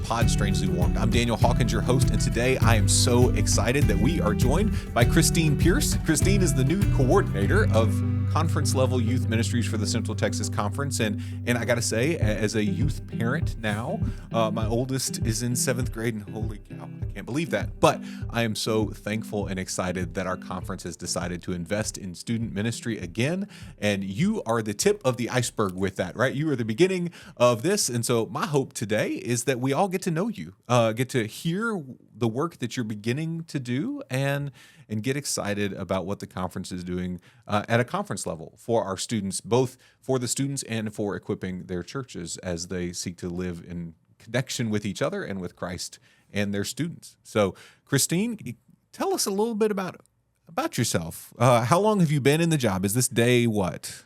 Pod Strangely Warmed. I'm Daniel Hawkins, your host, and today I am so excited that we are joined by Christine Peirce. Christine is the new coordinator of conference-level youth ministries for the Central Texas Conference, and I got to say, as a youth parent now, my oldest is in 7th grade, and holy cow, I can't believe that. But I am so thankful and excited that our conference has decided to invest in student ministry again, and you are the tip of the iceberg with that, right? You are the beginning of this, and so my hope today is that we all get to know you, get to hear the work that you're beginning to do, and get excited about what the conference is doing at a conference level for our students, both for the students and for equipping their churches as they seek to live in connection with each other and with Christ and their students. So, Christine, tell us a little bit about yourself. How long have you been in the job? Is this day what?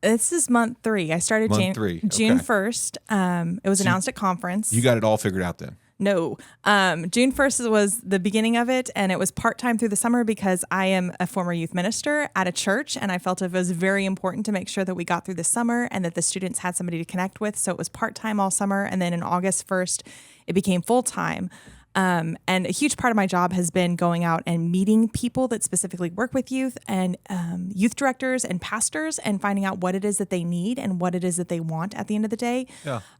This is month 3. I started June 1st. It was announced at conference. You got it all figured out then? No. June 1st was the beginning of it, and it was part-time through the summer because I am a former youth minister at a church, and I felt it was very important to make sure that we got through the summer and that the students had somebody to connect with. So it was part-time all summer, and then in August 1st, it became full-time. And a huge part of my job has been going out and meeting people that specifically work with youth and youth directors and pastors and finding out what it is that they need and what it is that they want at the end of the day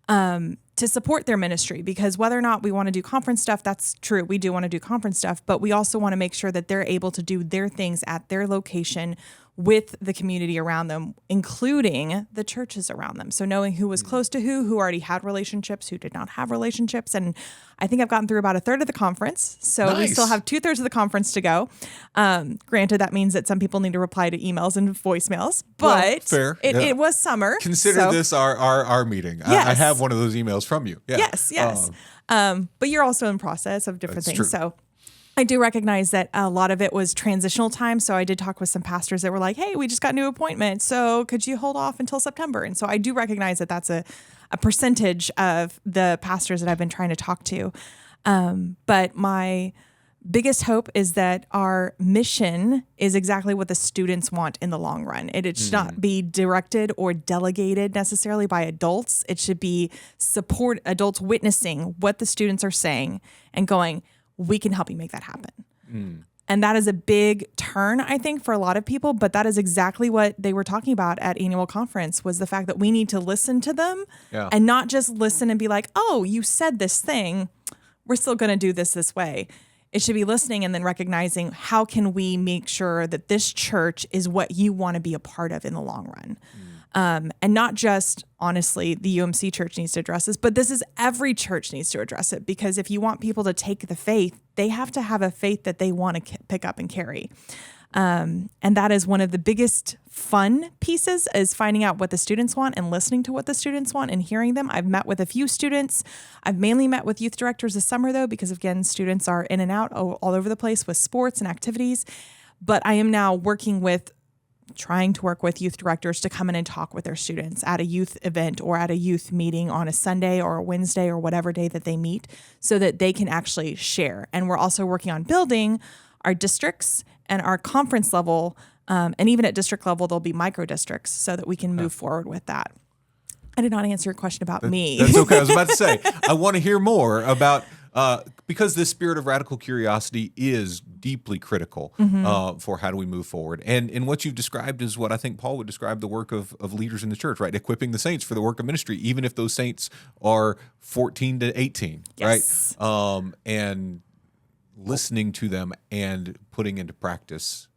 to support their ministry. Because whether or not we want to do conference stuff, that's true. We do want to do conference stuff, but we also want to make sure that they're able to do their things at their location with the community around them, including the churches around them. So knowing who was close to who already had relationships, who did not have relationships. And I think I've gotten through about a third of the conference. So Nice. We still have 2/3 of the conference to go. Granted, that means that some people need to reply to emails and voicemails, but fair. It was summer. Consider this our meeting. Yes. I have one of those emails from you. Yeah. Yes. But you're also in process of different things. True. So I do recognize that a lot of it was transitional time. So I did talk with some pastors that were like, hey, we just got new appointments. So could you hold off until September? And so I do recognize that that's a percentage of the pastors that I've been trying to talk to. But my biggest hope is that our mission is exactly what the students want in the long run. It should not be directed or delegated necessarily by adults. It should be adults witnessing what the students are saying and going, we can help you make that happen. And that is a big turn, I think, for a lot of people, but that is exactly what they were talking about at annual conference, was the fact that we need to listen to them and not just listen and be like, oh, you said this thing, we're still going to do this way. It should be listening and then recognizing, how can we make sure that this church is what you want to be a part of in the long run? And not just, honestly, the UMC church needs to address this, but this is every church needs to address it, because if you want people to take the faith, they have to have a faith that they want to pick up and carry. And that is one of the biggest fun pieces, is finding out what the students want and listening to what the students want and hearing them. I've met with a few students. I've mainly met with youth directors this summer, though, because, again, students are in and out all over the place with sports and activities. But I am now trying to work with youth directors to come in and talk with their students at a youth event or at a youth meeting on a Sunday or a Wednesday or whatever day that they meet, so that they can actually share. And we're also working on building our districts and our conference level. And even at district level, there'll be micro districts so that we can move forward with that. I did not answer your question about me. That's okay. I was about to say, I want to hear more about, because this spirit of radical curiosity is deeply critical for how do we move forward. And what you've described is what I think Paul would describe the work of leaders in the church, right? Equipping the saints for the work of ministry, even if those saints are 14 to 18, Yes. right? And listening to them and putting into practice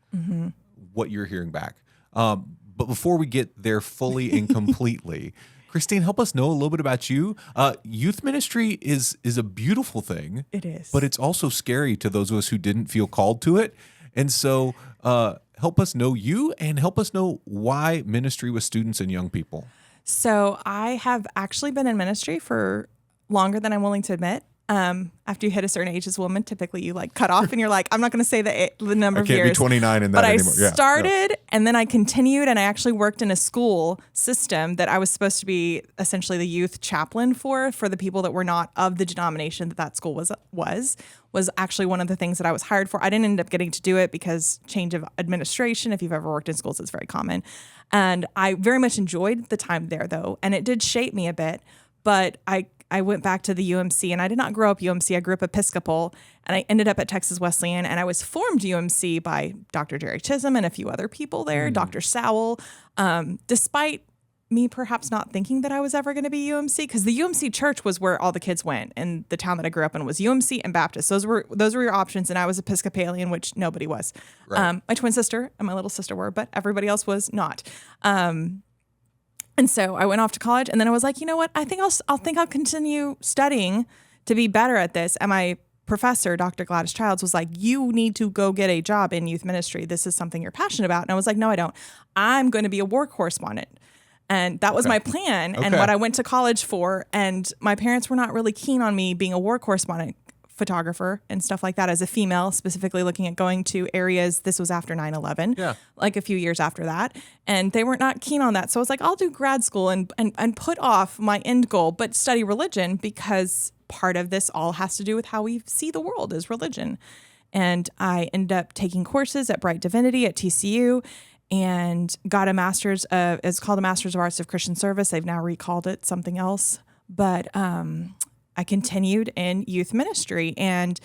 what you're hearing back. But before we get there fully and completely, Christine, help us know a little bit about you. Youth ministry is a beautiful thing. It is. But it's also scary to those of us who didn't feel called to it. And so help us know you and help us know why ministry with students and young people. So I have actually been in ministry for longer than I'm willing to admit. After you hit a certain age as a woman, typically you cut off and you're like, I'm not going to say the number of years. I can't be 29 in that anymore. But I started and then I continued, and I actually worked in a school system that I was supposed to be essentially the youth chaplain for the people that were not of the denomination that school was actually one of the things that I was hired for. I didn't end up getting to do it because change of administration. If you've ever worked in schools, it's very common. And I very much enjoyed the time there, though, and it did shape me a bit. But I I went back to the UMC, and I did not grow up UMC. I grew up Episcopal, and I ended up at Texas Wesleyan, and I was formed UMC by Dr. Jerry Chisholm and a few other people there, Dr. Sowell, despite me perhaps not thinking that I was ever going to be UMC, because the UMC church was where all the kids went, and the town that I grew up in was UMC and Baptist. Those were your options, and I was Episcopalian, which nobody was. Right. My twin sister and my little sister were, but everybody else was not. And so I went off to college, and then I was like, you know what? I think I'll continue studying to be better at this. And my professor, Dr. Gladys Childs, was like, you need to go get a job in youth ministry. This is something you're passionate about. And I was like, no, I don't. I'm going to be a war correspondent. And that was my plan and what I went to college for. And my parents were not really keen on me being a war correspondent, photographer and stuff like that as a female, specifically looking at going to areas. This was after 9/11, like a few years after that. And they were not keen on that. So I was like, I'll do grad school and put off my end goal, but study religion, because part of this all has to do with how we see the world as religion. And I ended up taking courses at Bright Divinity at TCU, and got a master's of, it's called a Master's of Arts of Christian Service. They've now recalled it something else. But I continued in youth ministry. And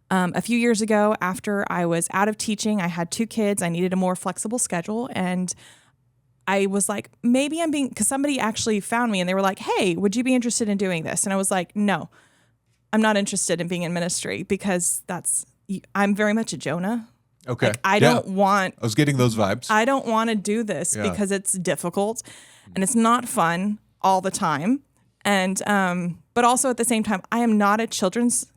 a few years ago, after I was out of teaching, I had 2 kids. I needed a more flexible schedule. And I was like, maybe because somebody actually found me and they were like, hey, would you be interested in doing this? And I was like, no, I'm not interested in being in ministry, because I'm very much a Jonah. Okay. Like, I don't want... I was getting those vibes. I don't want to do this because it's difficult and it's not fun all the time. And but also at the same time, I am not a children's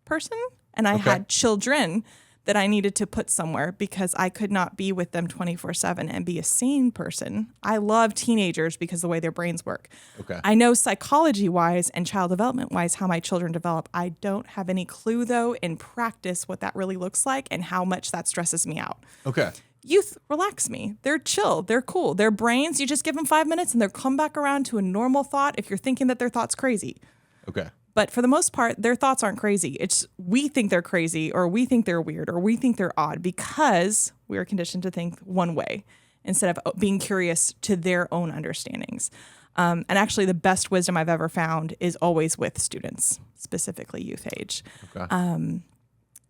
person, and I had children that I needed to put somewhere because I could not be with them 24/7 and be a sane person. I love teenagers because of the way their brains work. Okay. I know psychology-wise and child development-wise how my children develop. I don't have any clue, though, in practice what that really looks like and how much that stresses me out. Okay. Youth relax me. They're chill. They're cool. Their brains, you just give them 5 minutes and they'll come back around to a normal thought if you're thinking that their thought's crazy. Okay. But for the most part, their thoughts aren't crazy. It's we think they're crazy, or we think they're weird, or we think they're odd, because we are conditioned to think one way instead of being curious to their own understandings. And actually, the best wisdom I've ever found is always with students, specifically youth age. Okay.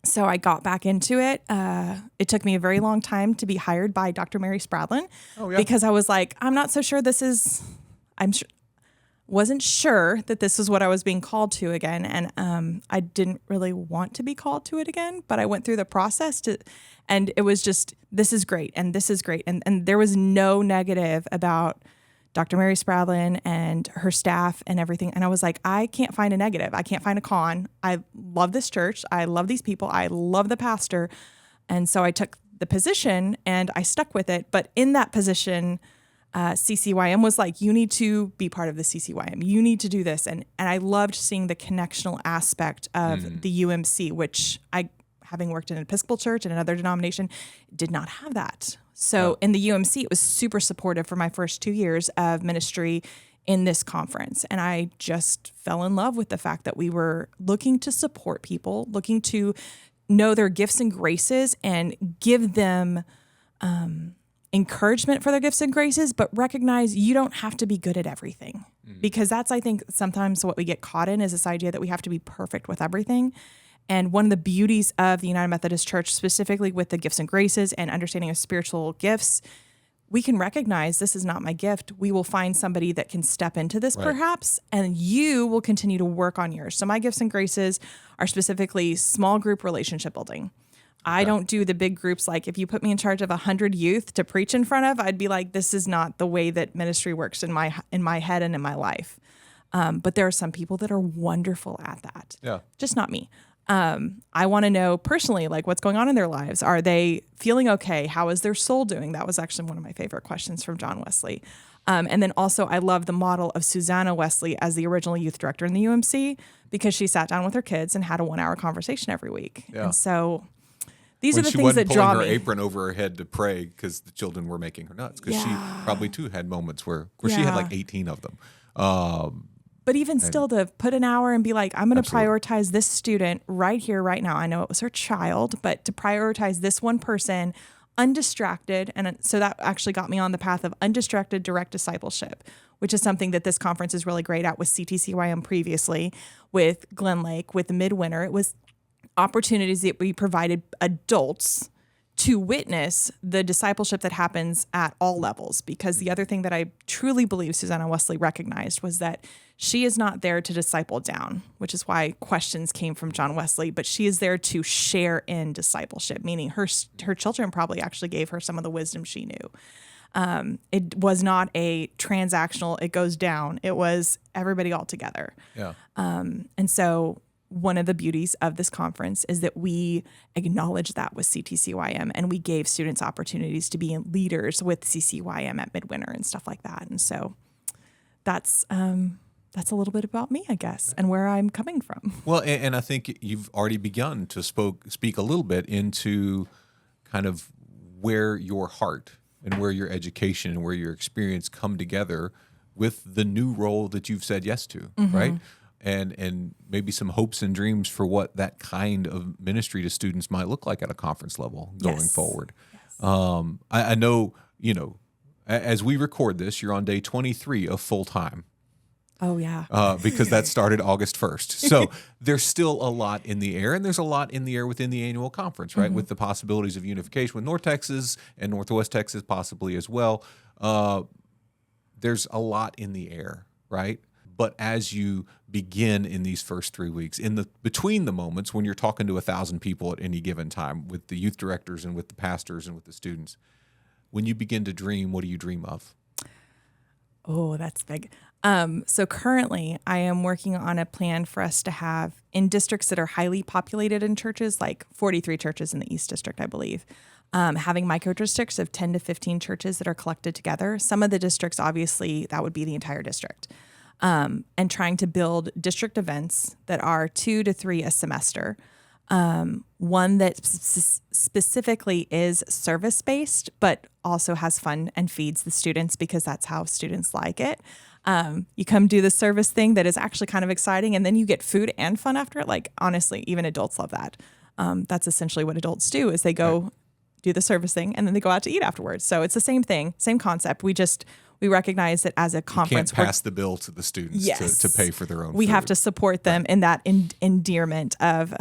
So I got back into it. It took me a very long time to be hired by Dr. Mary Spradlin because I was like, I'm not so sure wasn't sure that this is what I was being called to again. And I didn't really want to be called to it again, but I went through the process and it was just, this is great. And this is great. And there was no negative about Dr. Mary Spradlin and her staff and everything. And I was like, I can't find a negative. I can't find a con. I love this church. I love these people. I love the pastor. And so I took the position and I stuck with it. But in that position, CCYM was like, you need to be part of the CCYM. You need to do this. And I loved seeing the connectional aspect of the UMC, which I, having worked in an Episcopal church and another denomination, did not have that. So in the UMC, it was super supportive for my first 2 years of ministry in this conference. And I just fell in love with the fact that we were looking to support people, looking to know their gifts and graces and give them encouragement for their gifts and graces, but recognize you don't have to be good at everything. Because that's, I think, sometimes what we get caught in is this idea that we have to be perfect with everything. And one of the beauties of the United Methodist Church, specifically with the gifts and graces and understanding of spiritual gifts, we can recognize this is not my gift. We will find somebody that can step into this perhaps, and you will continue to work on yours. So my gifts and graces are specifically small group relationship building. I don't do the big groups. Like if you put me in charge of 100 youth to preach in front of, I'd be like, this is not the way that ministry works in my head and in my life. But there are some people that are wonderful at that. Yeah. Just not me. I want to know personally, like what's going on in their lives. Are they feeling okay? How is their soul doing? That was actually one of my favorite questions from John Wesley. And then also I love the model of Susanna Wesley as the original youth director in the UMC, because she sat down with her kids and had a 1-hour conversation every week. Yeah. And so these are the things that draw me. She wasn't pulling her apron over her head to pray because the children were making her nuts, because she probably too had moments where she had like 18 of them. But even still, to put an hour and be like, I'm going to prioritize this student right here, right now. I know it was her child, but to prioritize this one person undistracted. And so that actually got me on the path of undistracted direct discipleship, which is something that this conference is really great at with CTCYM previously, with Glen Lake, with Midwinter. It was opportunities that we provided adults to witness the discipleship that happens at all levels. Because the other thing that I truly believe Susanna Wesley recognized was that she is not there to disciple down, which is why questions came from John Wesley, but she is there to share in discipleship, meaning her children probably actually gave her some of the wisdom she knew. It was not a transactional, it goes down. It was everybody all together. Yeah. And so one of the beauties of this conference is that we acknowledge that with CTCYM, and we gave students opportunities to be leaders with CCYM at Midwinter and stuff like that. And so that's a little bit about me, I guess, and where I'm coming from. Well, and I think you've already begun to speak a little bit into kind of where your heart and where your education and where your experience come together with the new role that you've said yes to, right? And maybe some hopes and dreams for what that kind of ministry to students might look like at a conference level going forward. Yes. I know, as we record this, you're on day 23 of full-time. Oh, yeah. Because that started August 1st. So there's still a lot in the air, and there's a lot in the air within the annual conference, right? With the possibilities of unification with North Texas and Northwest Texas possibly as well. There's a lot in the air, right? But as you begin in these first 3 weeks, between the moments when you're talking to 1,000 people at any given time with the youth directors and with the pastors and with the students, when you begin to dream, what do you dream of? Oh, that's big. So currently I am working on a plan for us to have in districts that are highly populated in churches, like 43 churches in the East District, I believe, having micro districts of 10 to 15 churches that are collected together. Some of the districts, obviously, that would be the entire district. And trying to build district events that are 2 to 3 a semester. One that specifically is service-based, but also has fun and feeds the students because that's how students like it. You come do the service thing that is actually kind of exciting, and then you get food and fun after it. Like, honestly, even adults love that. That's essentially what adults do is they go do the service thing, and then they go out to eat afterwards. So it's the same thing, same concept. We recognize that as a conference, you can't pass the bill to the students to pay for their own we food. have to support them in that endearment of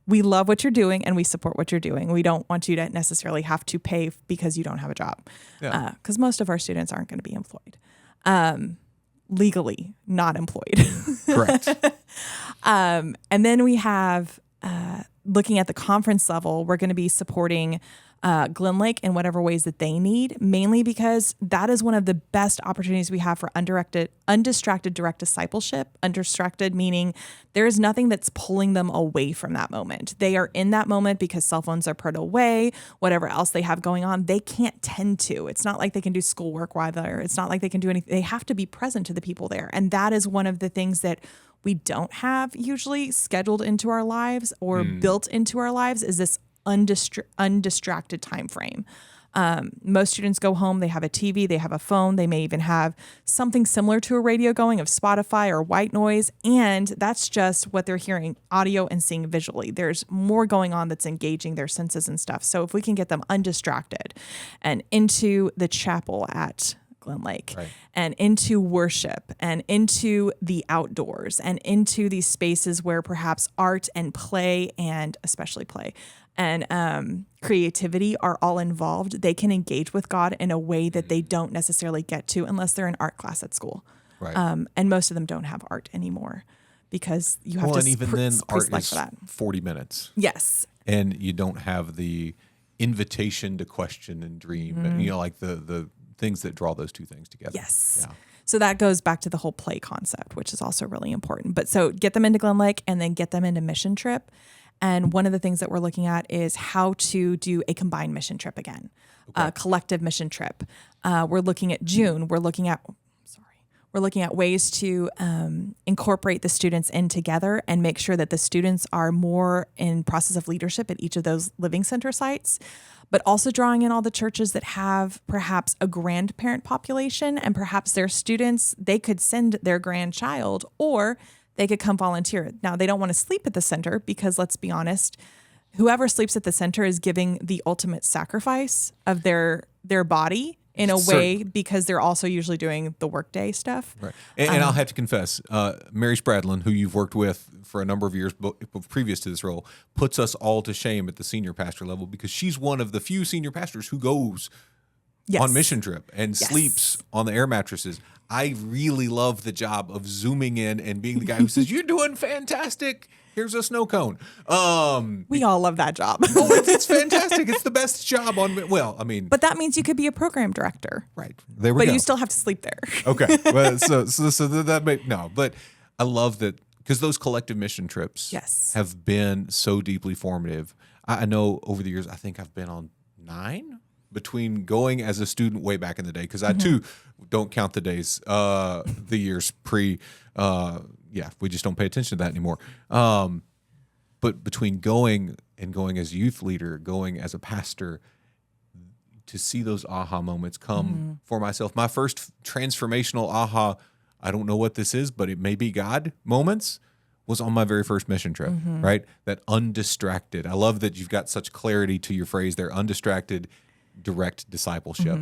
we love what you're doing and we support what you're doing. We don't want you to necessarily have to pay because you don't have a job, because most of our students aren't going to be employed, legally not employed. Correct. And then we have looking at the conference level, we're going to be supporting Glen Lake in whatever ways that they need, mainly because that is one of the best opportunities we have for undistracted direct discipleship. Undistracted meaning there is nothing that's pulling them away from that moment. They are in that moment because cell phones are put away, whatever else they have going on, they can't tend to. It's not like they can do schoolwork while they're, it's not like they can do anything. They have to be present to the people there. And that is one of the things that we don't have usually scheduled into our lives or built into our lives is this undistracted time frame. Most students go home, they have a TV, they have a phone, they may even have something similar to a radio going of Spotify or white noise, and that's just what they're hearing, audio and seeing visually. There's more going on that's engaging their senses and stuff. So if we can get them undistracted and into the chapel at Glen Lake and into worship and into the outdoors and into these spaces where perhaps art and play, and especially play, and creativity are all involved, they can engage with God in a way that they don't necessarily get to unless they're in art class at school. Right. And most of them don't have art anymore because you have to and even then art is for that. 40 minutes. Yes. And you don't have the invitation to question and dream, and, like the things that draw those two things together. Yes. Yeah. So that goes back to the whole play concept, which is also really important. But so get them into Glen Lake and then get them into mission trip. And one of the things that we're looking at is how to do a combined mission trip again, a collective mission trip. We're looking at June. We're looking at ways to incorporate the students in together and make sure that the students are more in process of leadership at each of those living center sites, but also drawing in all the churches that have perhaps a grandparent population and perhaps their students, they could send their grandchild or they could come volunteer. Now, they don't want to sleep at the center because let's be honest, whoever sleeps at the center is giving the ultimate sacrifice of their body in a way, because they're also usually doing the workday stuff. Right. And I'll have to confess, Mary Spradlin, who you've worked with for a number of years previous to this role, puts us all to shame at the senior pastor level, because she's one of the few senior pastors who goes on mission trip and sleeps on the air mattresses. I really love the job of zooming in and being the guy who says, "You're doing fantastic. Here's a snow cone." We all love that job. It's fantastic. It's the best job on. Well, I mean, but that means you could be a program director, right? There we go. But you still have to sleep there. Okay. Well, so that may no, but I love that, because those collective mission trips have been so deeply formative. I know over the years, I think I've been on 9 between going as a student way back in the day, because I too don't count the days, the years pre. We just don't pay attention to that anymore. But between going as a youth leader, going as a pastor, to see those aha moments come for myself. My first transformational aha, I don't know what this is, but it may be God moments, was on my very first mission trip, right? That undistracted. I love that you've got such clarity to your phrase there, undistracted, direct discipleship.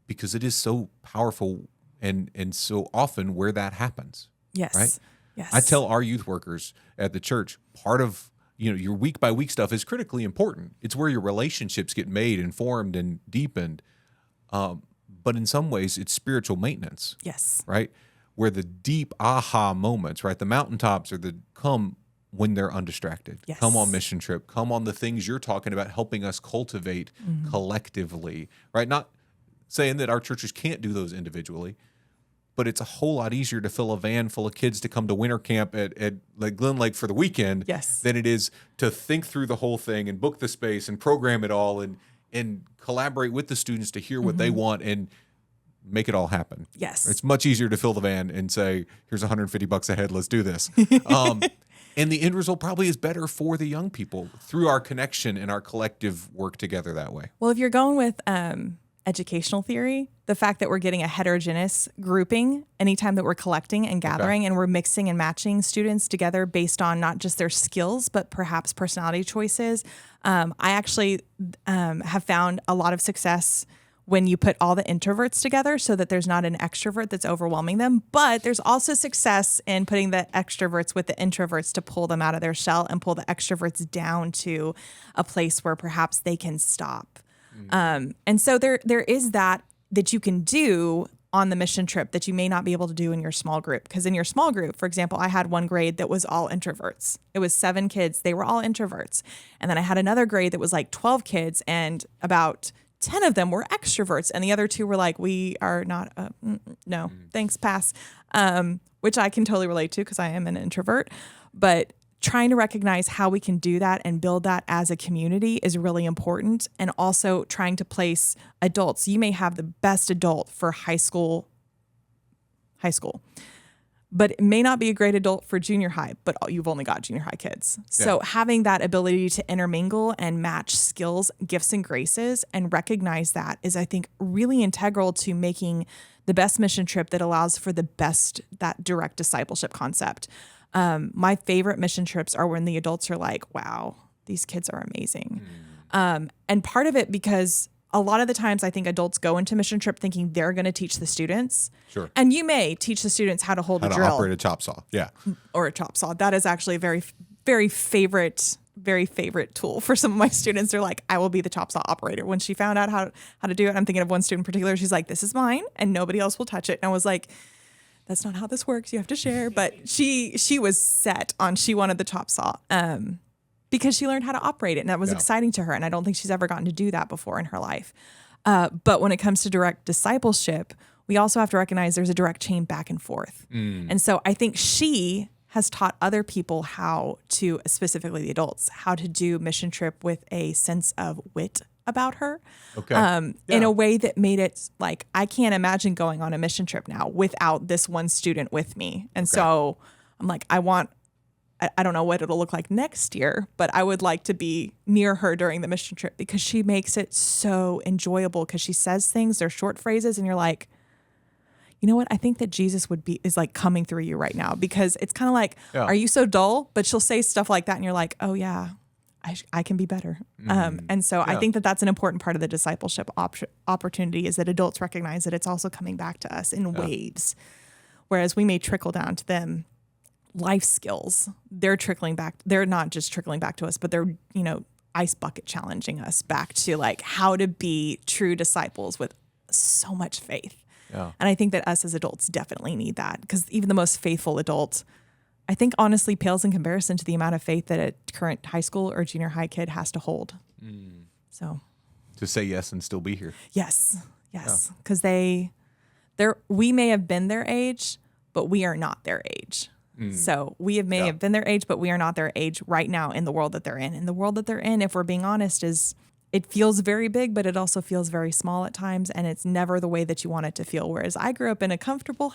Because it is so powerful and so often where that happens. Yes. Right? Yes. I tell our youth workers at the church, part of your week by week stuff is critically important. It's where your relationships get made and formed and deepened. But in some ways, it's spiritual maintenance. Yes. Right? Where the deep aha moments, right? The mountaintops come when they're undistracted. Yes. Come on mission trip. Come on the things you're talking about, helping us cultivate collectively, right? Not saying that our churches can't do those individually, but it's a whole lot easier to fill a van full of kids to come to winter camp at like Glen Lake for the weekend than it is to think through the whole thing and book the space and program it all and collaborate with the students to hear what they want and make it all happen. Yes. It's much easier to fill the van and say, here's $150 a head, let's do this. And the end result probably is better for the young people through our connection and our collective work together that way. Well, if you're going with educational theory, the fact that we're getting a heterogeneous grouping anytime that we're collecting and gathering and we're mixing and matching students together based on not just their skills, but perhaps personality choices. I actually have found a lot of success when you put all the introverts together so that there's not an extrovert that's overwhelming them. But there's also success in putting the extroverts with the introverts to pull them out of their shell and pull the extroverts down to a place where perhaps they can stop. And so there is that you can do on the mission trip that you may not be able to do in your small group. Because in your small group, for example, I had one grade that was all introverts. It was 7 kids. They were all introverts. And then I had another grade that was like 12 kids, and about 10 of them were extroverts. And the other 2 were like, we are not, no, thanks, pass. Which I can totally relate to because I am an introvert. But trying to recognize how we can do that and build that as a community is really important. And also trying to place adults. You may have the best adult for high school, but it may not be a great adult for junior high, but you've only got junior high kids. So having that ability to intermingle and match skills, gifts, and graces and recognize that is, I think, really integral to making the best mission trip that allows for the best, that direct discipleship concept. My favorite mission trips are when the adults are like, wow, these kids are amazing. And part of it because a lot of the times I think adults go into mission trip thinking they're going to teach the students. Sure. And you may teach the students how to hold a drill. How to operate a chop saw. Yeah. Or a chop saw. That is actually a very, very favorite tool for some of my students. They're like, I will be the chop saw operator. When she found out how to do it, I'm thinking of one student in particular. She's like, this is mine and nobody else will touch it. And I was like, that's not how this works. You have to share. But she was set on, she wanted the chop saw because she learned how to operate it. And that was exciting to her. And I don't think she's ever gotten to do that before in her life. But when it comes to direct discipleship, we also have to recognize there's a direct chain back and forth. And so I think she has taught other people how to, specifically the adults, how to do mission trip with a sense of wit about her. In a way that made it like, I can't imagine going on a mission trip now without this one student with me. And so I'm like, I don't know what it'll look like next year, but I would like to be near her during the mission trip because she makes it so enjoyable because she says things, they're short phrases, and you're like, you know what? I think that Jesus is like coming through you right now because it's kind of like, are you so dull? But she'll say stuff like that and you're like, oh yeah, I can be better. And so I think that that's an important part of the discipleship opportunity, is that adults recognize that it's also coming back to us in waves. Whereas we may trickle down to them life skills, they're trickling back. They're not just trickling back to us, but they're, ice bucket challenging us back to like how to be true disciples with so much faith. Yeah. And I think that us as adults definitely need that, because even the most faithful adult, I think, honestly pales in comparison to the amount of faith that a current high school or junior high kid has to hold. So to say yes and still be here. Yes. Because we may have been their age, but we are not their age. So we may have been their age, but we are not their age right now in the world that they're in. And the world that they're in, if we're being honest, it feels very big, but it also feels very small at times. And it's never the way that you want it to feel. Whereas I grew up in a comfortable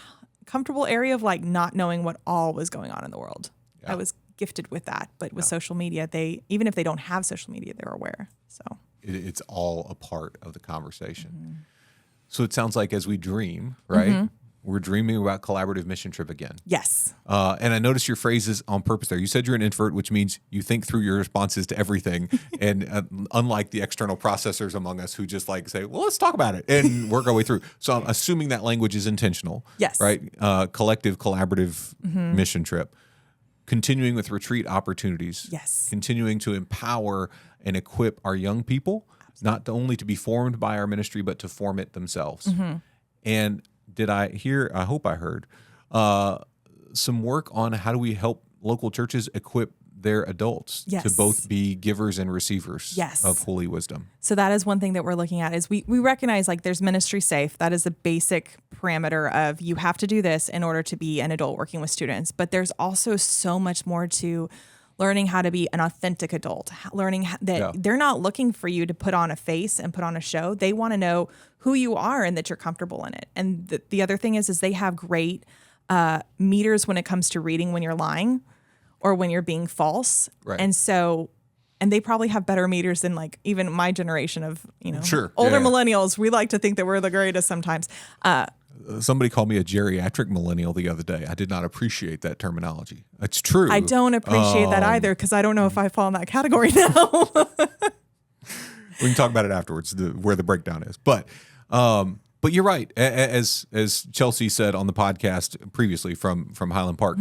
area of like not knowing what all was going on in the world. I was gifted with that, but with social media, even if they don't have social media, they're aware. So it's all a part of the conversation. So it sounds like as we dream, right? We're dreaming about collaborative mission trip again. Yes. And I noticed your phrases on purpose there. You said you're an introvert, which means you think through your responses to everything. And unlike the external processors among us who just like say, well, let's talk about it and work our way through. So I'm assuming that language is intentional. Yes. Right? Collective, collaborative mission trip. Continuing with retreat opportunities. Yes. Continuing to empower and equip our young people, not only to be formed by our ministry, but to form it themselves. And did I hear, I hope I heard, some work on how do we help local churches equip their adults to both be givers and receivers of holy wisdom? So that is one thing that we're looking at, is we recognize like there's ministry safe. That is the basic parameter of you have to do this in order to be an adult working with students. But there's also so much more to learning how to be an authentic adult, learning that they're not looking for you to put on a face and put on a show. They want to know who you are and that you're comfortable in it. And the other thing is they have great meters when it comes to reading when you're lying or when you're being false. Right. And they probably have better meters than like even my generation of, older millennials. We like to think that we're the greatest sometimes. Somebody called me a geriatric millennial the other day. I did not appreciate that terminology. It's true. I don't appreciate that either, because I don't know if I fall in that category now. We can talk about it afterwards, where the breakdown is. But you're right. As Chelsea said on the podcast previously from Highland Park,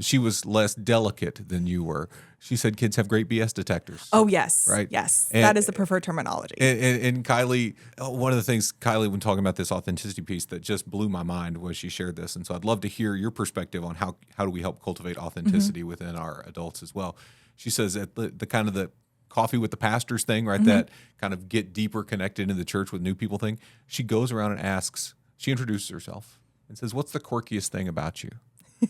she was less delicate than you were. She said kids have great BS detectors. Oh, yes. Right? Yes. That is the preferred terminology. And Kylie, one of the things, Kylie, when talking about this authenticity piece that just blew my mind was she shared this. And so I'd love to hear your perspective on how do we help cultivate authenticity within our adults as well. She says at the kind of the coffee with the pastors thing, right? That kind of get deeper connected in the church with new people thing. She goes around and she introduces herself and says, what's the quirkiest thing about you?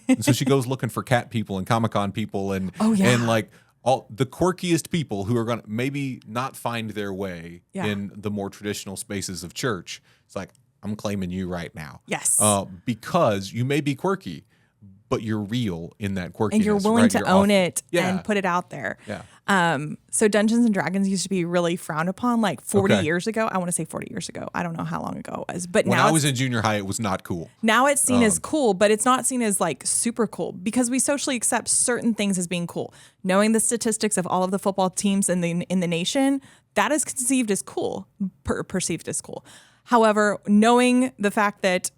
And so she goes looking for cat people and Comic-Con people and like all the quirkiest people who are going to maybe not find their way in the more traditional spaces of church. It's like, I'm claiming you right now. Yes. Because you may be quirky, but you're real in that quirkiness. And you're willing to own it and put it out there. Yeah. So Dungeons and Dragons used to be really frowned upon like 40 years ago. I want to say 40 years ago. I don't know how long ago it was. But when I was in junior high, it was not cool. Now it's seen as cool, but it's not seen as like super cool because we socially accept certain things as being cool. Knowing the statistics of all of the football teams in the nation, that is conceived as cool, perceived as cool. However, knowing the fact that,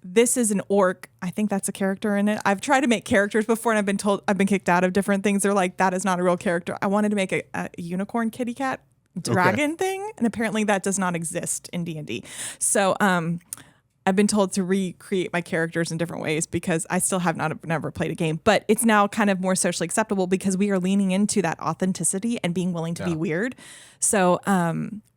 this is an orc, I think that's a character in it. I've tried to make characters before and I've been kicked out of different things. They're like, that is not a real character. I wanted to make a unicorn kitty cat dragon thing. And apparently that does not exist in D&D. So I've been told to recreate my characters in different ways because I still have never played a game. But it's now kind of more socially acceptable because we are leaning into that authenticity and being willing to be weird. So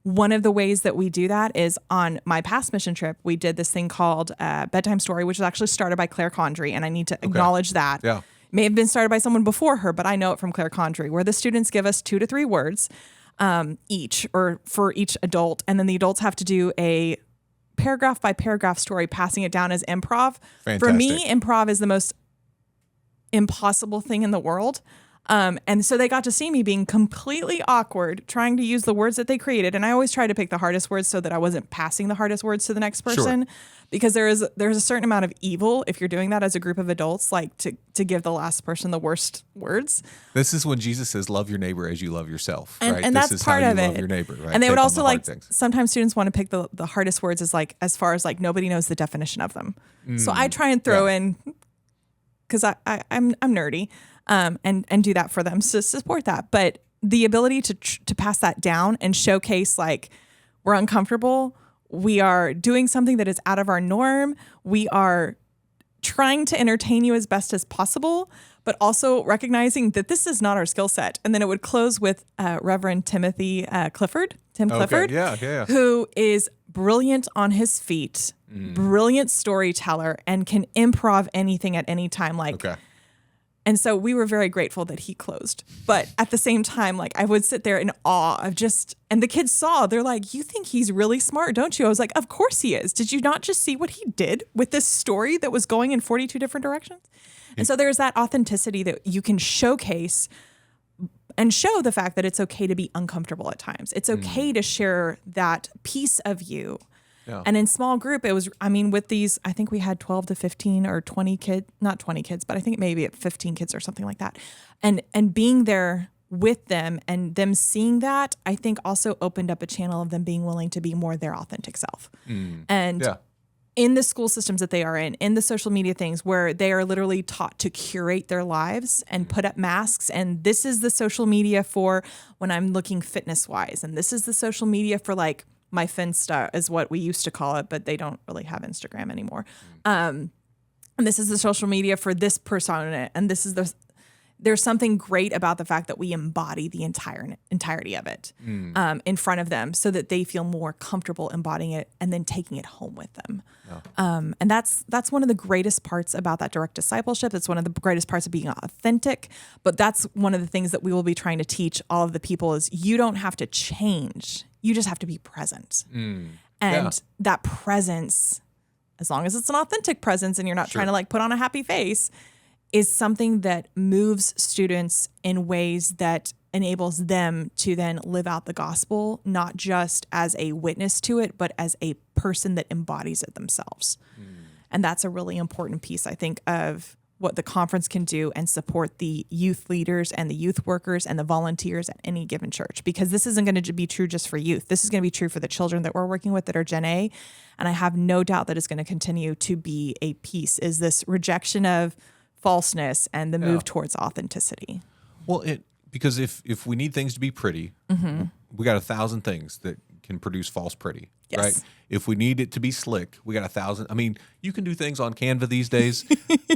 one of the ways that we do that is on my past mission trip, we did this thing called Bedtime Story, which was actually started by Claire Condry. And I need to acknowledge that. Yeah. May have been started by someone before her, but I know it from Claire Condry, where the students give us 2 to 3 words each or for each adult. And then the adults have to do a paragraph by paragraph story, passing it down as improv. Fantastic. For me, improv is the most impossible thing in the world. And so they got to see me being completely awkward, trying to use the words that they created. And I always try to pick the hardest words so that I wasn't passing the hardest words to the next person. Sure. Because there's a certain amount of evil if you're doing that as a group of adults, like to give the last person the worst words. This is when Jesus says, love your neighbor as you love yourself, and, right? And this that's is part how of you it. love your neighbor, right? And they Take would on also the hard things. Sometimes students want to pick the hardest words as far as nobody knows the definition of them. So I try and throw in, because I'm nerdy, and do that for them to support that. But the ability to pass that down and showcase we're uncomfortable, we are doing something that is out of our norm, we are trying to entertain you as best as possible, but also recognizing that this is not our skill set. And then it would close with Reverend Tim Clifford, who is brilliant on his feet, brilliant storyteller, and can improv anything at any time. And so we were very grateful that he closed. But at the same time, I would sit there in awe of and the kids saw, they're like, you think he's really smart, don't you? I was like, of course he is. Did you not just see what he did with this story that was going in 42 different directions? And so there's that authenticity that you can showcase and show the fact that it's okay to be uncomfortable at times. It's okay to share that piece of you. Yeah. And in small group, it was, with these, I think we had 12 to 15 or 20 kids, not 20 kids, but I think maybe 15 kids or something like that. And being there with them and them seeing that, I think also opened up a channel of them being willing to be more their authentic self. In the school systems that they are in the social media things where they are literally taught to curate their lives and put up masks. And this is the social media for when I'm looking fitness wise. And this is the social media for my Finsta is what we used to call it, but they don't really have Instagram anymore. And this is the social media for this persona. And this is there's something great about the fact that we embody the entirety of it in front of them so that they feel more comfortable embodying it and then taking it home with them. Yeah. And that's one of the greatest parts about that direct discipleship. It's one of the greatest parts of being authentic. But that's one of the things that we will be trying to teach all of the people is you don't have to change. You just have to be present. And that presence, as long as it's an authentic presence and you're not trying to put on a happy face, is something that moves students in ways that enables them to then live out the gospel, not just as a witness to it, but as a person that embodies it themselves. And that's a really important piece, I think, of what the conference can do and support the youth leaders and the youth workers and the volunteers at any given church. Because this isn't going to be true just for youth. This is going to be true for the children that we're working with that are Gen A. And I have no doubt that it's going to continue to be a piece, is this rejection of falseness and the move towards authenticity. Well, because if we need things to be pretty, we got 1,000 things that can produce false pretty, right? If we need it to be slick, we got 1,000. You can do things on Canva these days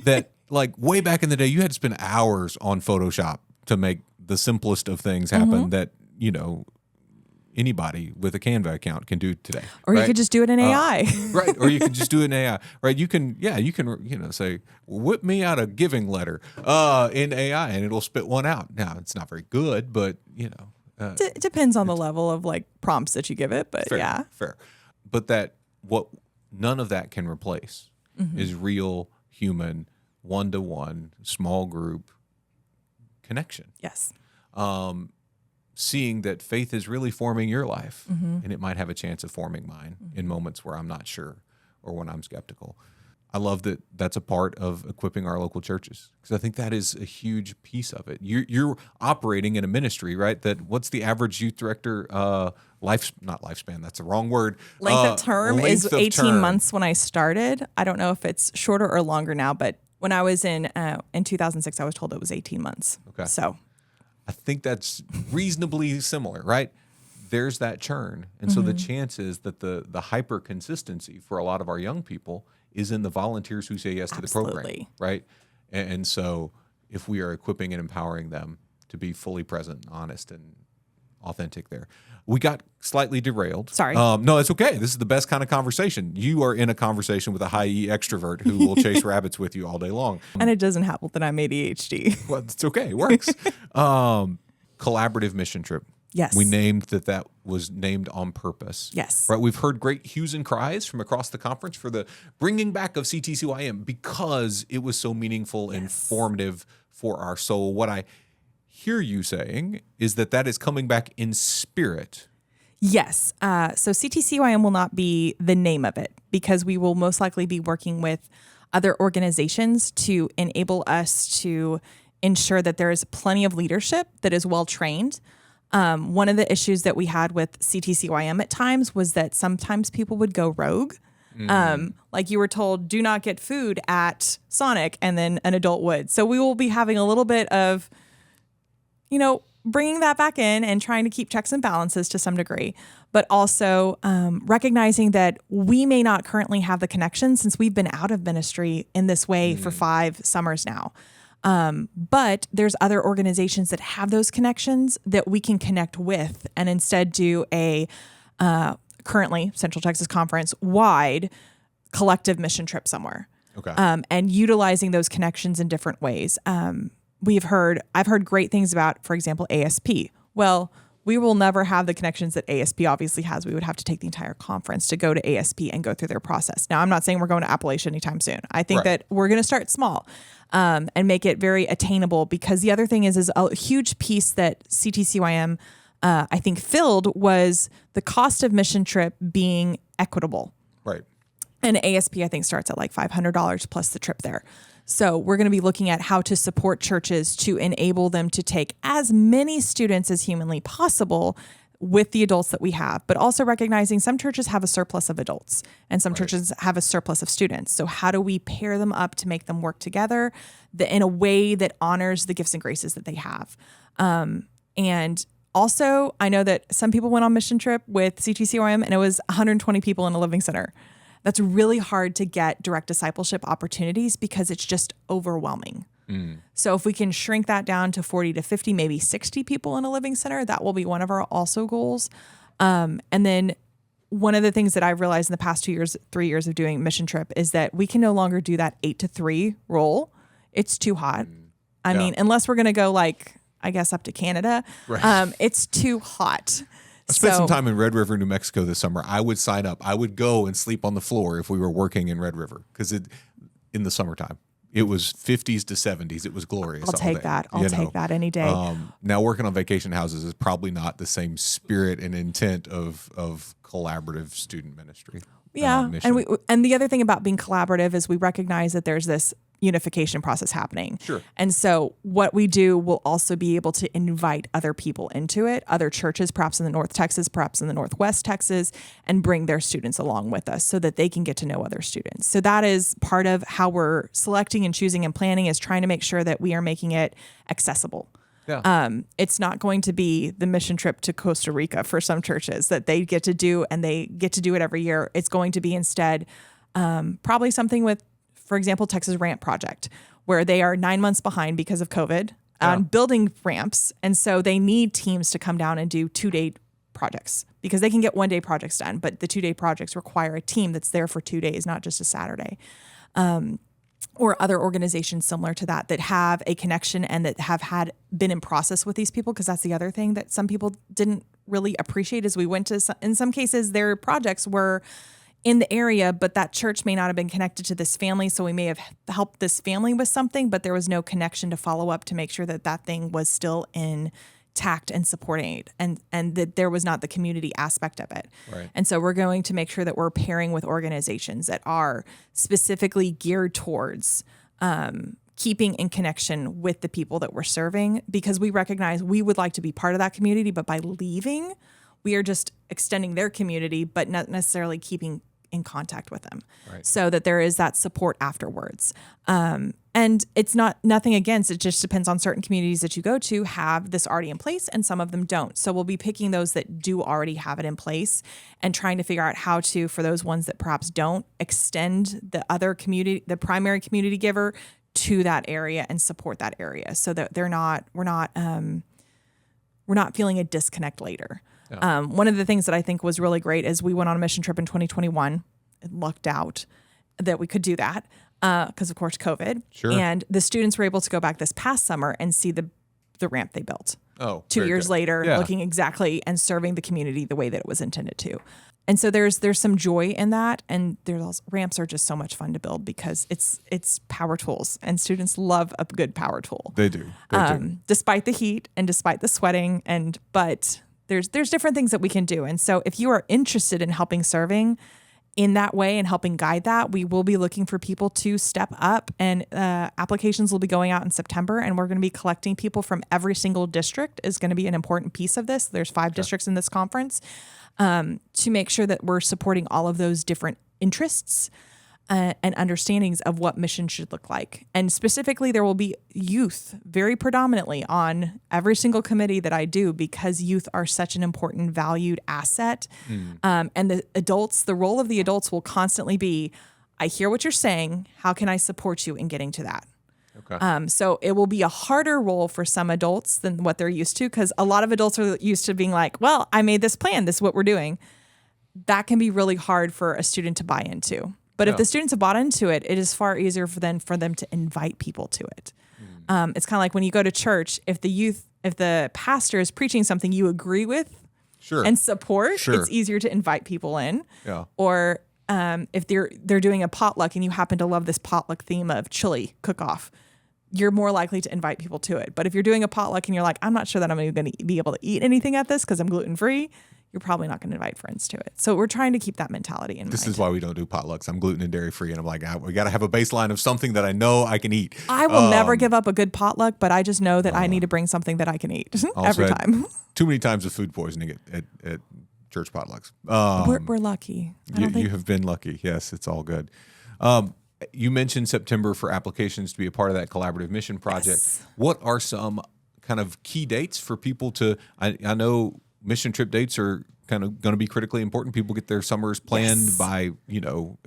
that way back in the day, you had to spend hours on Photoshop to make the simplest of things happen that, anybody with a Canva account can do today. Or you could just do it in AI. Right. Or you can just do it in AI. Right. You can say, whip me out a giving letter in AI and it'll spit one out. Now, it's not very good, but, it depends on the level of prompts that you give it, but Fair. But what none of that can replace is real human, one-to-one, small group connection. Yes. Seeing that faith is really forming your life, and it might have a chance of forming mine in moments where I'm not sure or when I'm skeptical. I love that that's a part of equipping our local churches, because I think that is a huge piece of it. You're operating in a ministry, right? That what's the average youth director not lifespan? That's the wrong word. Length of term is 18 months when I started. I don't know if it's shorter or longer now, but when I was in 2006, I was told it was 18 months. Okay. So I think that's reasonably similar, right? There's that churn. And so the chance is that the hyper consistency for a lot of our young people is in the volunteers who say yes to the program, right? And so if we are equipping and empowering them to be fully present, honest, and authentic there. We got slightly derailed. Sorry. No, it's okay. This is the best kind of conversation. You are in a conversation with a high E extrovert who will chase rabbits with you all day long. And it doesn't help that I'm ADHD. Well, it's okay. It works. Collaborative mission trip. Yes. We named that was named on purpose. Yes. Right. We've heard great hues and cries from across the conference for the bringing back of CTCYM because it was so meaningful and formative for our soul. What I hear you saying is that is coming back in spirit. Yes. So CTCYM will not be the name of it, because we will most likely be working with other organizations to enable us to ensure that there is plenty of leadership that is well trained. One of the issues that we had with CTCYM at times was that sometimes people would go rogue. Like you were told, do not get food at Sonic, and then an adult would. So we will be having a little bit of, bringing that back in and trying to keep checks and balances to some degree, but also recognizing that we may not currently have the connection since we've been out of ministry in this way for 5 summers now. But there's other organizations that have those connections that we can connect with and instead do a currently Central Texas Conference wide collective mission trip somewhere. Okay. And utilizing those connections in different ways. I've heard great things about, for example, ASP. Well, we will never have the connections that ASP obviously has. We would have to take the entire conference to go to ASP and go through their process. Now, I'm not saying we're going to Appalachia anytime soon. I think that we're going to start small and make it very attainable, because the other thing is a huge piece that CTCYM, I think, filled was the cost of mission trip being equitable. Right. And ASP, I think, starts at like $500 plus the trip there. So we're going to be looking at how to support churches to enable them to take as many students as humanly possible with the adults that we have, but also recognizing some churches have a surplus of adults and some churches have a surplus of students. So how do we pair them up to make them work together in a way that honors the gifts and graces that they have? And also, I know that some people went on mission trip with CTCYM and it was 120 people in a living center. That's really hard to get direct discipleship opportunities because it's just overwhelming. So if we can shrink that down to 40 to 50, maybe 60 people in a living center, that will be one of our also goals. And then one of the things that I've realized in the past 3 years of doing mission trip is that we can no longer do that 8 to 3 role. It's too hot. I mean, unless we're going to go I guess up to Canada, it's too hot. I spent some time in Red River, New Mexico this summer. I would sign up. I would go and sleep on the floor if we were working in Red River, because in the summertime, it was 50s to 70s. It was glorious. I'll take that. I'll take that any day. Now working on vacation houses is probably not the same spirit and intent of collaborative student ministry. Yeah. And the other thing about being collaborative is we recognize that there's this unification process happening. Sure. And so what we do will also be able to invite other people into it, other churches, perhaps in the North Texas, perhaps in the Northwest Texas, and bring their students along with us so that they can get to know other students. So that is part of how we're selecting and choosing and planning, is trying to make sure that we are making it accessible. Yeah. It's not going to be the mission trip to Costa Rica for some churches that they get to do, and they get to do it every year. It's going to be instead probably something with, for example, Texas Ramp Project, where they are 9 months behind because of COVID on building ramps. And so they need teams to come down and do 2-day projects, because they can get 1-day projects done, but the 2-day projects require a team that's there for 2 days, not just a Saturday. Or other organizations similar to that have a connection and that have been in process with these people, because that's the other thing that some people didn't really appreciate is we went to, in some cases, their projects were in the area, but that church may not have been connected to this family. So we may have helped this family with something, but there was no connection to follow up to make sure that that thing was still intact and supporting it, and that there was not the community aspect of it. Right. And so we're going to make sure that we're pairing with organizations that are specifically geared towards keeping in connection with the people that we're serving, because we recognize we would like to be part of that community, but by leaving, we are just extending their community, but not necessarily keeping in contact with them, so that there is that support afterwards. And it's nothing against, it just depends on certain communities that you go to have this already in place and some of them don't. So we'll be picking those that do already have it in place and trying to figure out how to, for those ones that perhaps don't, extend the other community, the primary community giver, to that area and support that area, so that we're not feeling a disconnect later. Yeah. One of the things that I think was really great is we went on a mission trip in 2021 and lucked out that we could do that because, of course, COVID. Sure. And the students were able to go back this past summer and see the ramp they built. 2 very years good. later, Yeah. looking exactly and serving the community the way that it was intended to. And so there's some joy in that, and ramps are just so much fun to build because it's power tools, and students love a good power tool. They do. Despite the heat and despite the sweating, but there's different things that we can do. And so if you are interested in helping serving in that way and helping guide that, we will be looking for people to step up, and applications will be going out in September, and we're going to be collecting people from every single district is going to be an important piece of this. There's 5 districts in this conference, to make sure that we're supporting all of those different interests and understandings of what mission should look like. And specifically, there will be youth very predominantly on every single committee that I do, because youth are such an important valued asset. And the role of the adults will constantly be, I hear what you're saying. How can I support you in getting to that? Okay. So it will be a harder role for some adults than what they're used to, because a lot of adults are used to being like, well, I made this plan. This is what we're doing. That can be really hard for a student to buy into. But if the students have bought into it, it is far easier for them to invite people to it. It's kind of like when you go to church, if the pastor is preaching something you agree with and support, it's easier to invite people in. Yeah. Or if they're doing a potluck and you happen to love this potluck theme of chili cook-off, you're more likely to invite people to it. But if you're doing a potluck and you're like, I'm not sure that I'm going to be able to eat anything at this because I'm gluten-free, you're probably not going to invite friends to it. So we're trying to keep that mentality in mind. This is why we don't do potlucks. I'm gluten and dairy free, and I'm like, we got to have a baseline of something that I know I can eat. I will never give up a good potluck, but I just know that I need to bring something that I can eat every time. Too many times of food poisoning at church potlucks. We're lucky. You have been lucky. Yes, it's all good. You mentioned September for applications to be a part of that collaborative mission project. Yes. What are some kind of key dates for people to? I know mission trip dates are kind of going to be critically important. People get their summers planned by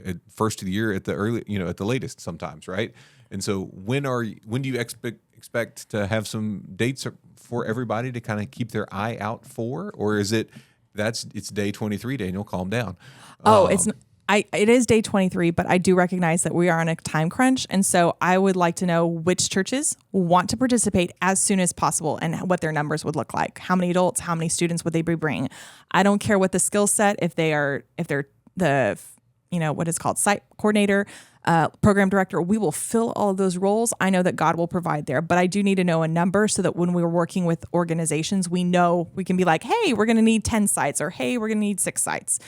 at first of the year at the early at the latest sometimes, right? And so when do you expect to have some dates for everybody to kind of keep their eye out for, or is it's day 23? Daniel, calm down. It is day 23, but I do recognize that we are on a time crunch. And so I would like to know which churches want to participate as soon as possible and what their numbers would look like. How many adults, how many students would they be bringing? I don't care what the skill set, if they're the, what is called site coordinator, program director, we will fill all of those roles. I know that God will provide there, but I do need to know a number so that when we're working with organizations, we know we can be like, hey, we're going to need 10 sites, or hey, we're going to need 6 sites.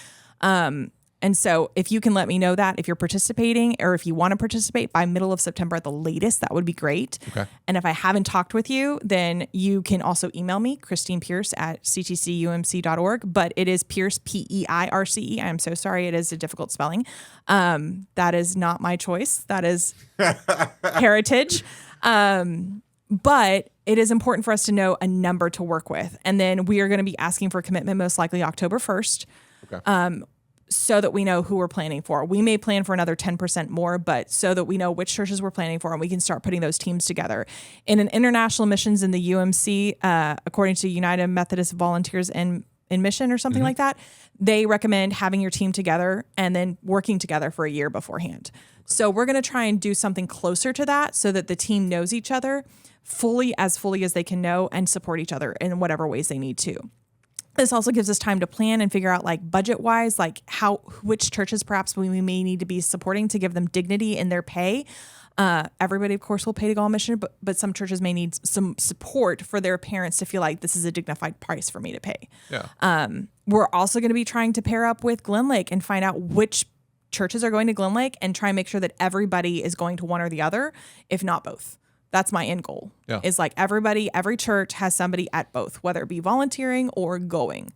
And so if you can let me know that if you're participating or if you want to participate by middle of September at the latest, that would be great. Okay. And if I haven't talked with you, then you can also email me, christinepeirce at ctcumc.org, but it is Peirce, Peirce. I'm so sorry. It is a difficult spelling. That is not my choice. That is heritage. But it is important for us to know a number to work with. And then we are going to be asking for a commitment most likely October 1st. Okay. So that we know who we're planning for. We may plan for another 10% more, but so that we know which churches we're planning for, and we can start putting those teams together. In an international missions in the UMC, according to United Methodist Volunteers in Mission or something like that, they recommend having your team together and then working together for a year beforehand. So we're going to try and do something closer to that so that the team knows each other fully as they can know and support each other in whatever ways they need to. This also gives us time to plan and figure out, like, budget-wise, like which churches perhaps we may need to be supporting to give them dignity in their pay. Everybody, of course, will pay to go on mission, but some churches may need some support for their parents to feel like this is a dignified price for me to pay. Yeah. We're also going to be trying to pair up with Glen Lake and find out which churches are going to Glen Lake and try and make sure that everybody is going to one or the other, if not both. That's my end goal. Yeah. Is like every church has somebody at both, whether it be volunteering or going.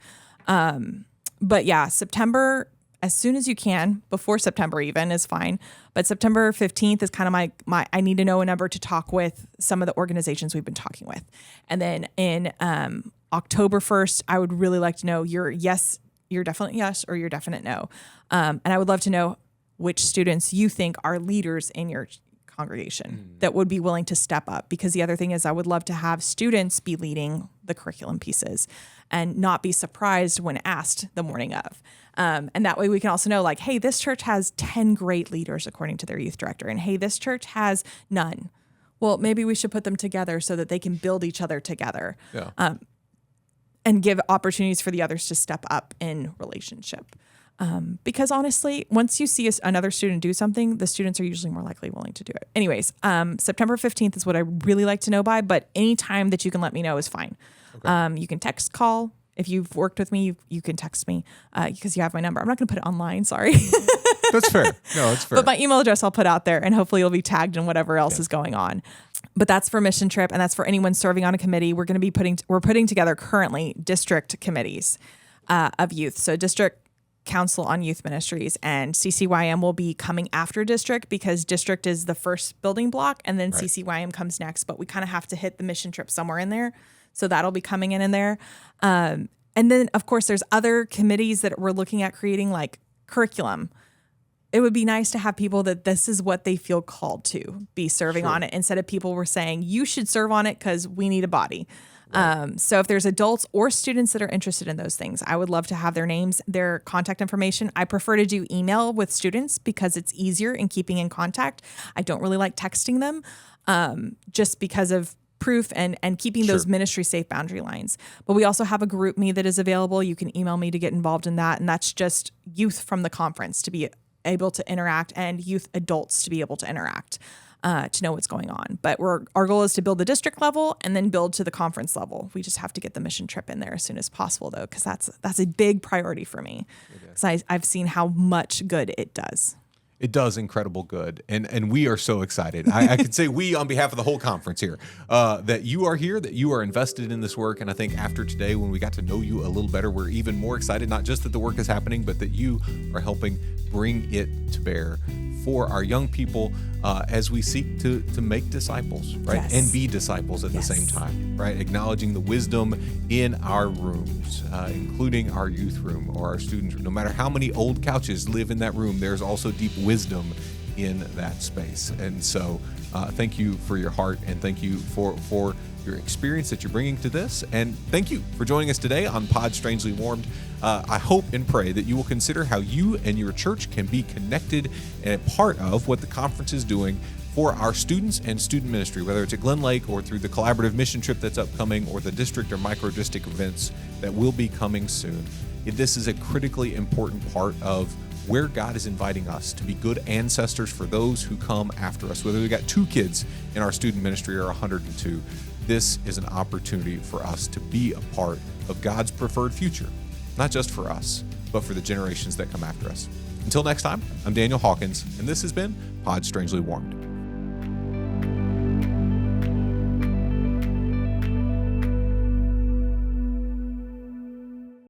But yeah, September, as soon as you can, before September even is fine. But September 15th is kind of my I need to know a number to talk with some of the organizations we've been talking with. And then in October 1st, I would really like to know your definite yes or your definite no. And I would love to know which students you think are leaders in your congregation that would be willing to step up. Because the other thing is I would love to have students be leading the curriculum pieces and not be surprised when asked the morning of. And that way we can also know, like, hey, this church has 10 great leaders according to their youth director. And hey, this church has none. well, maybe we should put them together so that they can build each other together. Yeah. And give opportunities for the others to step up in relationship. Because honestly, once you see another student do something, the students are usually more likely willing to do it. Anyways, September 15th is what I really like to know by, but any time that you can let me know is fine. Okay. You can text, call. If you've worked with me, you can text me because you have my number. I'm not going to put it online. Sorry. That's fair. No, that's fair. But my email address I'll put out there, and hopefully you'll be tagged in whatever else is going on. But that's for mission trip, and that's for anyone serving on a committee. We're putting together currently district committees of youth. So district council on youth ministries, and CCYM will be coming after district because district is the first building block, and then right. CCYM comes next. But we kind of have to hit the mission trip somewhere in there. So that'll be coming in there. And then, of course, there's other committees that we're looking at creating, like curriculum. It would be nice to have people that this is what they feel called to be serving on it, instead of people were saying, you should serve on it because we need a body. Right. So if there's adults or students that are interested in those things, I would love to have their names, their contact information. I prefer to do email with students because it's easier in keeping in contact. I don't really like texting them just because of proof and keeping those ministry safe boundary lines. But we also have a group me that is available. You can email me to get involved in that. And that's just youth from the conference to be able to interact and youth adults to be able to interact, to know what's going on. But our goal is to build the district level and then build to the conference level. We just have to get the mission trip in there as soon as possible, though, because that's a big priority for me. Because I've seen how much good it does. It does incredible good. And we are so excited. I can say we on behalf of the whole conference here, that you are here, that you are invested in this work. And I think after today, when we got to know you a little better, we're even more excited, not just that the work is happening, but that you are helping bring it to bear for our young people as we seek to make disciples, right? Yes. And be disciples at the same time, right? Acknowledging the wisdom in our rooms, including our youth room or our students room. No matter how many old couches live in that room, there's also deep wisdom in that space. And so thank you for your heart, and thank you for your experience that you're bringing to this. And thank you for joining us today on Pod Strangely Warmed. I hope and pray that you will consider how you and your church can be connected and a part of what the conference is doing for our students and student ministry, whether it's at Glen Lake or through the collaborative mission trip that's upcoming or the district or micro-district events that will be coming soon. This is a critically important part of where God is inviting us to be good ancestors for those who come after us. Whether we got 2 kids in our student ministry or 102, this is an opportunity for us to be a part of God's preferred future, not just for us, but for the generations that come after us. Until next time, I'm Daniel Hawkins, and this has been Pod Strangely Warmed.